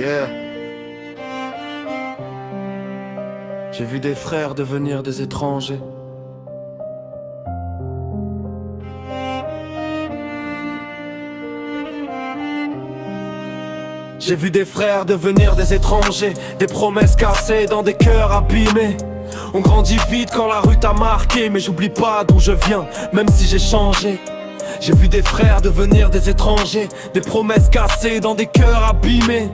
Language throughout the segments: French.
Yeah. J'ai vu des frères devenir des étrangers. J'ai vu des frères devenir des étrangers, des promesses cassées dans des cœurs abîmés. On grandit vite quand la rue t'a marqué, mais j'oublie pas d'où je viens, même si j'ai changé. J'ai vu des frères devenir des étrangers, des promesses cassées dans des cœurs abîmés.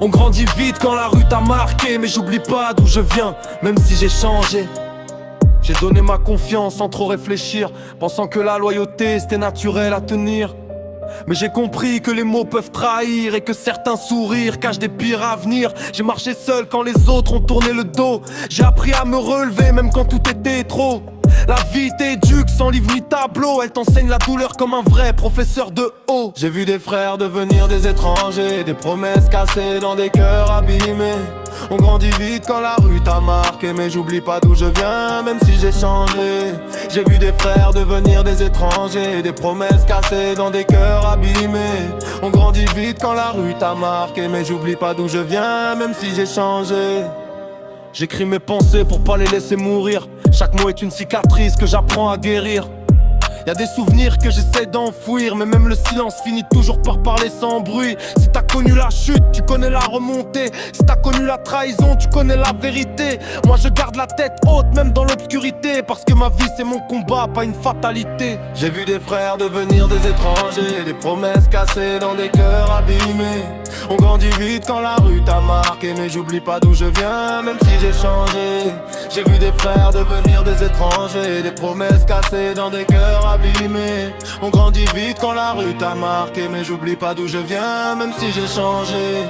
On grandit vite quand la rue t'a marqué, mais j'oublie pas d'où je viens, même si j'ai changé. J'ai donné ma confiance sans trop réfléchir, pensant que la loyauté c'était naturel à tenir. Mais j'ai compris que les mots peuvent trahir et que certains sourires cachent des pires avenirs. J'ai marché seul quand les autres ont tourné le dos. J'ai appris à me relever même quand tout était trop. La vie t'éduque sans livre ni tableau. Elle t'enseigne la douleur comme un vrai professeur de haut. J'ai vu des frères devenir des étrangers, des promesses cassées dans des cœurs abîmés. On grandit vite quand la rue t'a marqué, mais j'oublie pas d'où je viens, même si j'ai changé. J'ai vu des frères devenir des étrangers, des promesses cassées dans des cœurs abîmés. On grandit vite quand la rue t'a marqué, mais j'oublie pas d'où je viens, même si j'ai changé. J'écris mes pensées pour pas les laisser mourir. Chaque mot est une cicatrice que j'apprends à guérir. Y'a des souvenirs que j'essaie d'enfouir, mais même le silence finit toujours par parler sans bruit. Si t'as connu la chute, tu connais la remontée. Si t'as connu la trahison, tu connais la vérité. Moi je garde la tête haute même dans l'obscurité, parce que ma vie c'est mon combat, pas une fatalité. J'ai vu des frères devenir des étrangers, des promesses cassées dans des cœurs abîmés. On grandit vite quand la rue t'a marqué, mais j'oublie pas d'où je viens, même si j'ai changé. J'ai vu des frères devenir des étrangers, des promesses cassées dans des cœurs abîmés. On grandit vite quand la rue t'a marqué, mais j'oublie pas d'où je viens, même si j'ai changé.